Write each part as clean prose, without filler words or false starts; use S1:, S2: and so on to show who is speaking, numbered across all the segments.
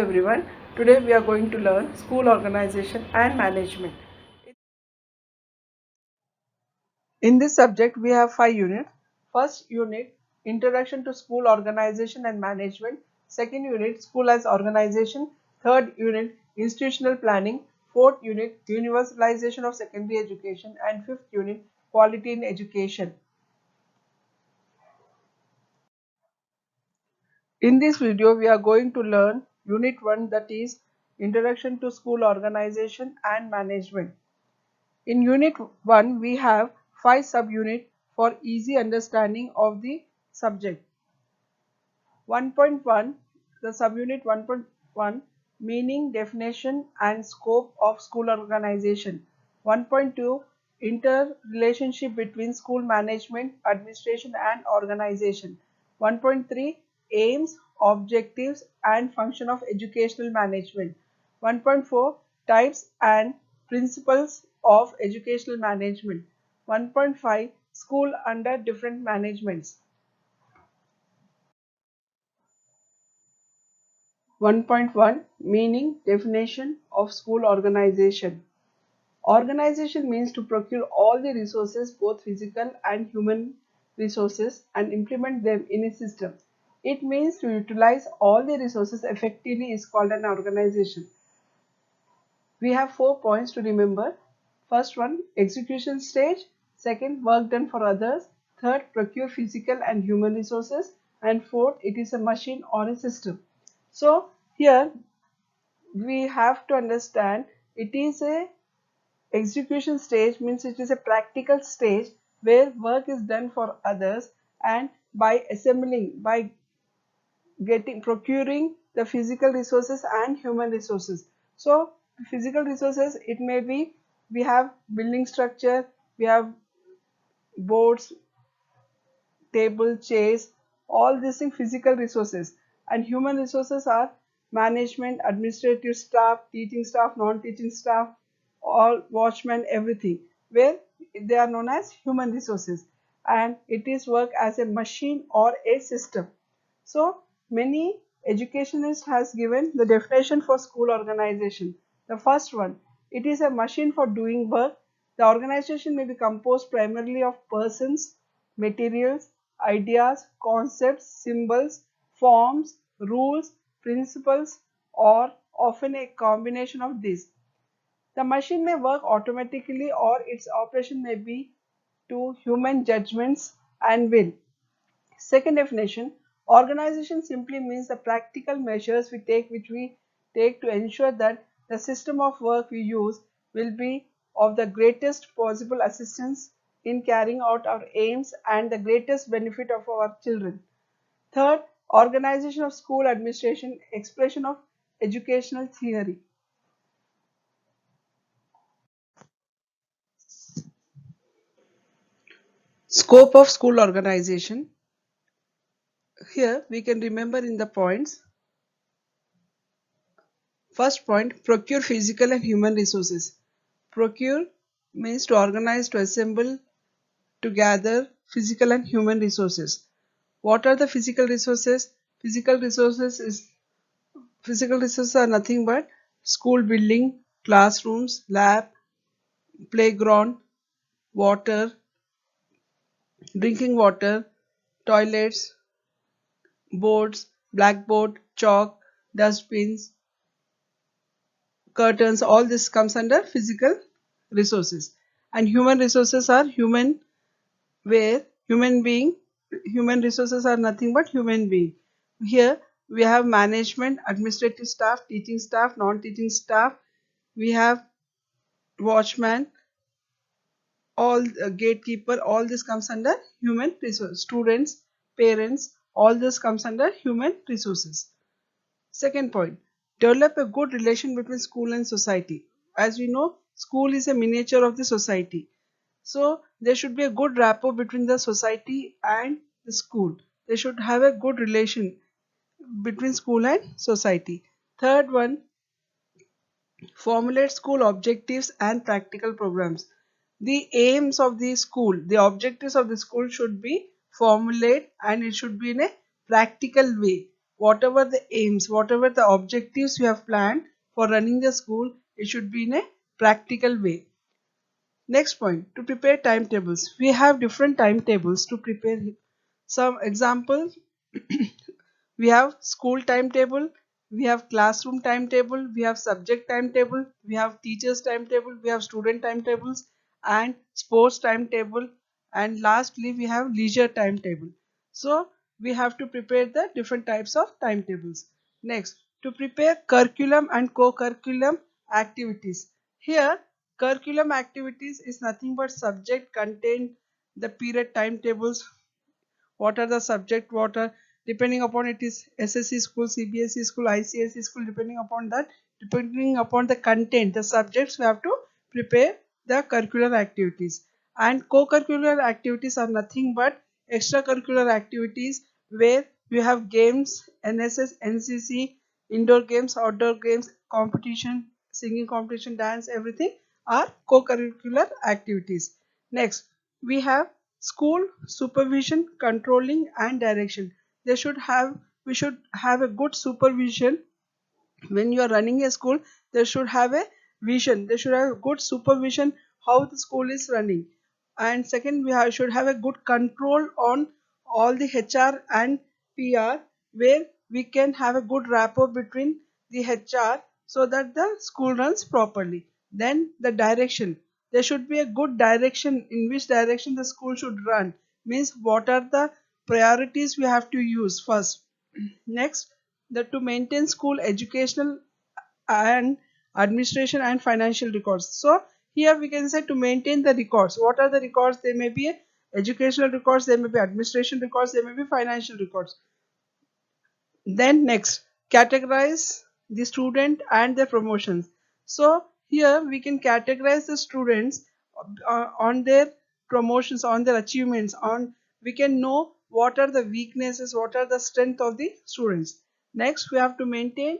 S1: everyone. Today we are going to learn school organization and management. In this subject we have 5 units. First unit, Introduction to School Organization and Management. Second unit, School as Organization. Third unit, Institutional Planning. Fourth unit, Universalization of Secondary Education. And fifth unit, Quality in Education. In this video, we are going to learn Unit 1, that is Introduction to School Organization and Management. In Unit 1, we have 5 subunits for easy understanding of the subject. 1.1, the subunit 1.1, Meaning, Definition and Scope of School Organization. 1.2, Interrelationship between School Management, Administration and Organization. 1.3, Aims, Objectives and Function of Educational Management. 1.4, Types and Principles of Educational Management. 1.5, School under different managements. 1.1, Meaning, Definition of School Organization. Organization means to procure all the resources, both physical and human resources, and implement them in a system. It means to utilize all the resources effectively is called an organization. We have 4 points to remember. First one, execution stage. Second, work done for others. Third, procure physical and human resources. And fourth, it is a machine or a system. So here we have to understand it is a execution stage, means it is a practical stage where work is done for others, and by assembling, by procuring the physical resources and human resources. So physical resources, it may be, we have building structure, we have boards, table, chairs, all these things physical resources. And human resources are management, administrative staff, teaching staff, non-teaching staff, all watchmen, everything, where they are known as human resources, and it is work as a machine or a system. So many educationists has given the definition for school organization. The first one, it is a machine for doing work. The organization may be composed primarily of persons, materials, ideas, concepts, symbols, forms, rules, principles, or often a combination of these. The machine may work automatically or its operation may be to human judgments and will. Second definition, organization simply means the practical measures which we take to ensure that the system of work we use will be of the greatest possible assistance in carrying out our aims and the greatest benefit of our children. Third, organization of school administration, expression of educational theory. Scope of school organization. Here we can remember in the points. First point, procure physical and human resources. Procure means to organize, to assemble, to gather physical and human resources. What are the physical resources? Physical resources are nothing but school building, classrooms, lab, playground, water, drinking water, toilets, boards, blackboard, chalk, dustbins, curtains, all this comes under physical resources. And human resources are human, where human resources are nothing but human being. Here we have management, administrative staff, teaching staff, non-teaching staff, we have watchman, all gatekeeper, all this comes under human resource. Students, parents, all this comes under human resources. Second point, develop a good relation between school and society. As we know, school is a miniature of the society. So there should be a good rapport between the society and the school. They should have a good relation between school and society. Third one, formulate school objectives and practical programs. The aims of the school, the objectives of the school should be formulated and it should be in a practical way. whatever the aims, whatever the objectives you have planned for running the school, it should be in a practical way. Next point, to prepare timetables. We have different timetables to prepare. Some examples, we have school timetable, we have classroom timetable, we have subject timetable, we have teachers timetable, we have student timetables and sports timetable, and lastly we have leisure timetable. So we have to prepare the different types of timetables. Next, to prepare curriculum and co-curriculum activities. Here curriculum activities is nothing but subject, content, the period timetables, what are the subject, what are, depending upon it is SSC school, CBSE school, ICSE school, depending upon that, depending upon the content, the subjects, we have to prepare the curricular activities. And co-curricular activities are nothing but extracurricular activities where we have games, NSS, NCC, indoor games, outdoor games, competition, singing competition, dance, everything are co-curricular activities. Next, we have school supervision, controlling and direction. They should have, we should have a good supervision. When you are running a school, they should have a vision, they should have good supervision how the school is running. And second, should have a good control on all the HR and PR, where we can have a good rapport between the HR so that the school runs properly. Then the direction, there should be a good direction in which direction the school should run, means what are the priorities we have to use first. Next, the to maintain school educational and administration and financial records. So here we can say to maintain the records. What are the records? They may be educational records, they may be administration records, they may be financial records. Then next, categorize the student and their promotions. So here we can categorize the students on their promotions, on their achievements, on, we can know what are the weaknesses, what are the strength of the students. Next, we have to maintain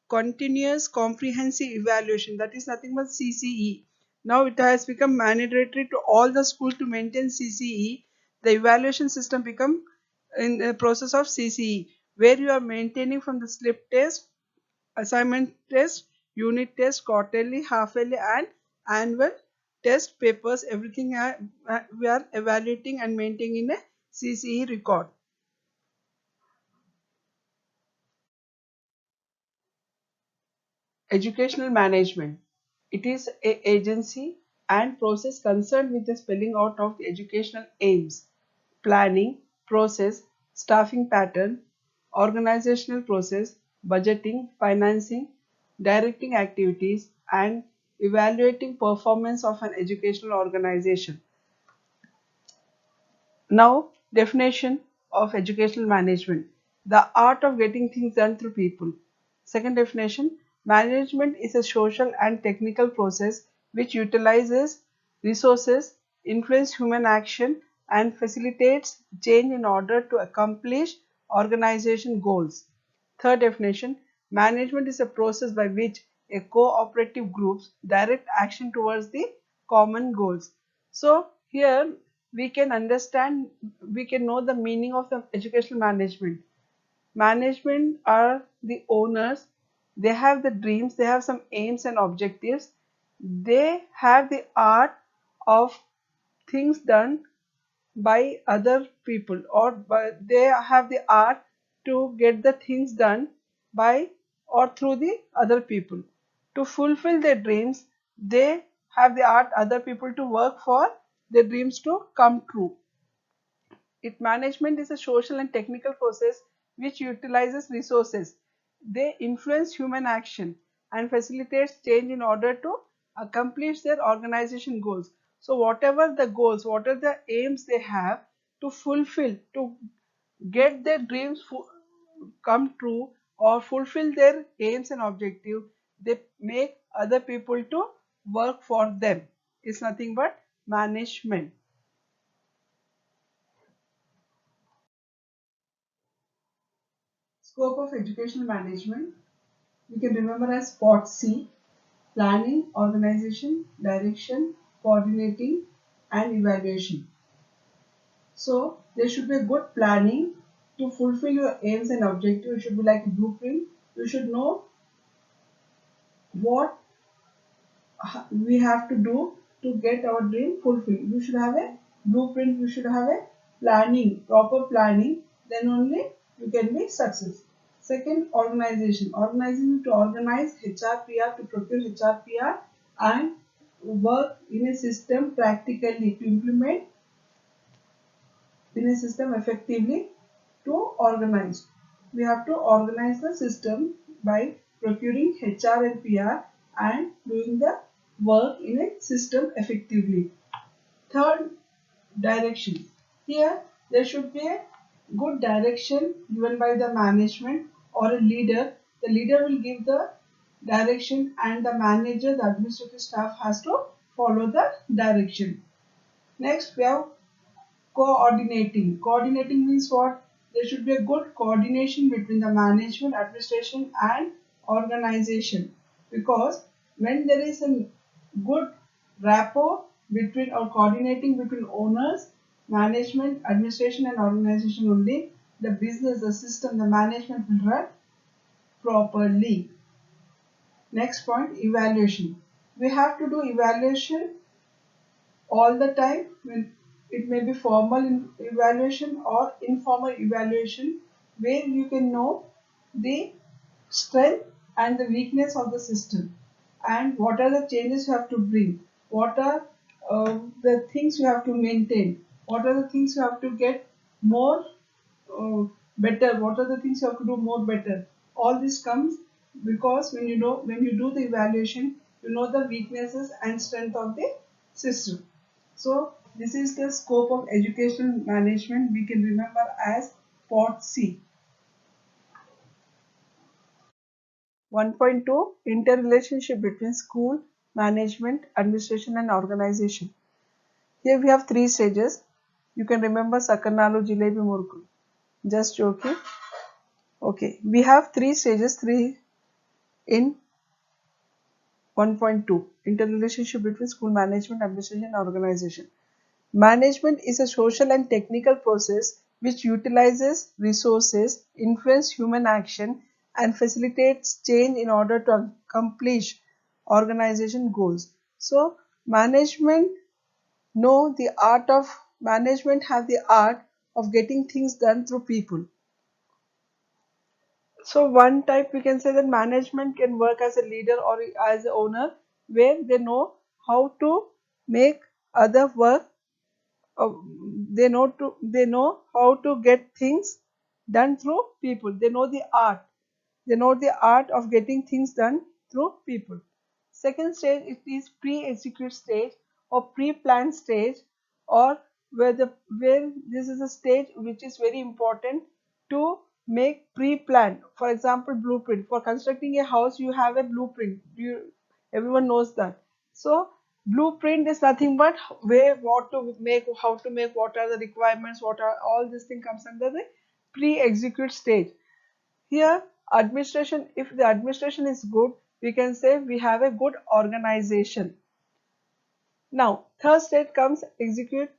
S1: continuous comprehensive evaluation, that is nothing but CCE. Now it has become mandatory to all the schools to maintain CCE. The evaluation system become in the process of CCE, where you are maintaining from the slip test, assignment test, unit test, quarterly, half yearly and annual test papers, everything we are evaluating and maintaining in a CCE record. Educational management. It is an agency and process concerned with the spelling out of the educational aims, planning, process, staffing pattern, organizational process, budgeting, financing, directing activities, and evaluating performance of an educational organization. Now, definition of educational management: the art of getting things done through people. Second definition: management is a social and technical process which utilizes resources, influence human action, and facilitates change in order to accomplish organization goals. Third definition: management is a process by which a cooperative groups direct action towards the common goals. So here we can understand, we can know the meaning of the educational management. Management are the owners, they have the dreams, they have some aims and objectives, they have the art of things done by other people, or by, they have the art to get the things done by or through the other people. To fulfill their dreams, they have the art other people to work for their dreams to come true. It management is a social and technical process which utilizes resources. They influence human action and facilitates change in order to accomplish their organization goals. So whatever the goals, what are the aims they have to fulfill, to get their dreams come true or fulfill their aims and objective, they make other people to work for them. It's nothing but management. Scope of educational management, we can remember as SPOT C: planning, organization, direction, coordinating, and evaluation. So there should be a good planning, To fulfill your aims and objectives, you should be like a blueprint. You should know what we have to do to get our dream fulfilled. You should have a blueprint, you should have a planning, proper planning, then only you can be success. Second, organization. Organizing to organize HRPR, to procure HRPR and work in a system practically to implement in a system effectively to organize. We have to organize the system by procuring HR and PR and doing the work in a system effectively. Third, direction. Here there should be a good direction given by the management or a leader. The leader will give the direction and the manager, the administrative staff has to follow the direction. Next we have coordinating. Coordinating means what? There should be a good coordination between the management, administration, and organization. Because when there is a good rapport between or coordinating between owners, management, administration, and organization only, the business, the system, the management will run properly. Next point, evaluation. We have to do evaluation all the time. When it may be formal evaluation or informal evaluation where you can know the strength and the weakness of the system and what are the changes you have to bring, what are the things you have to maintain, what are the things you have to get more better, what are the things you have to do more better. All this comes because when you do the evaluation, you know the weaknesses and strength of the system. So this is the scope of educational management. We can remember as pot C. 1.2, interrelationship between school, management, administration and organization. Here we have three stages. You can remember Sakarnalu, Jilebi, Murku. Just joking. Okay, we have three stages, three in 1.2, interrelationship between school management, administration and organization. Management is a social and technical process which utilizes resources, influence human action, and facilitates change in order to accomplish organization goals. So, management know the art of management have the art of getting things done through people. So one type we can say that management can work as a leader or as an owner where they know how to make other work. uh, they know how to get things done through people. They know the art. They know the art of getting things done through people. Second stage it is pre-execute stage or pre-planned stage, or where this is a stage which is very important to make pre-plan. For example, blueprint. For constructing a house, you have a blueprint. Everyone knows that. So blueprint is nothing but where what to make, how to make, what are the requirements, what are all this thing comes under the pre-execute stage. Here, administration, if the administration is good, we can say we have a good organization. Now, third stage comes execute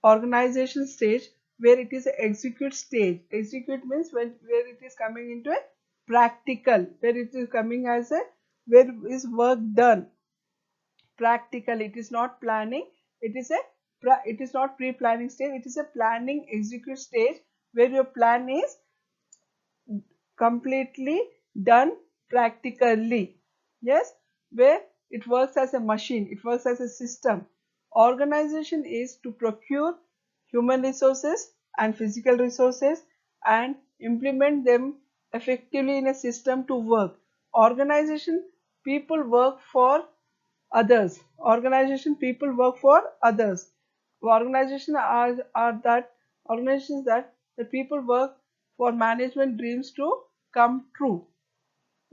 S1: organization stage, where it is a execute stage. Execute means where it is coming into a practical, where it is coming as a where is work done practical. It is not planning. It is not pre-planning stage. It is a planning execute stage where your plan is completely done practically. Yes, where it works as a machine, it works as a system. Organization is to procure human resources and physical resources and implement them effectively in a system to work. Organization, people work for others. Organization, people work for others. Organization are that organizations that the people work for management dreams to come true.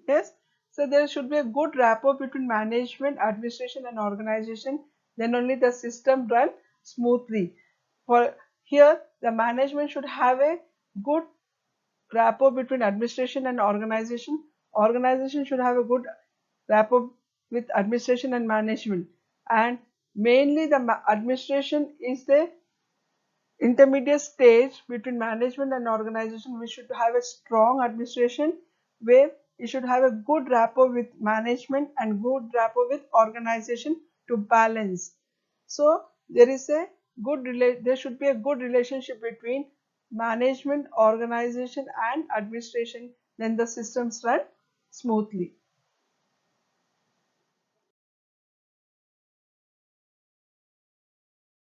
S1: Yes, so there should be a good rapport between management, administration and organization, then only the system run smoothly. For here the management should have a good rapport between administration and organization. Organization should have a good rapport with administration and management, and mainly the administration intermediate stage between management and organization, we should have a strong administration where you should have a good rapport with management and good rapport with organization to balance. So there should be a good relationship between management, organization and administration, then the systems run smoothly.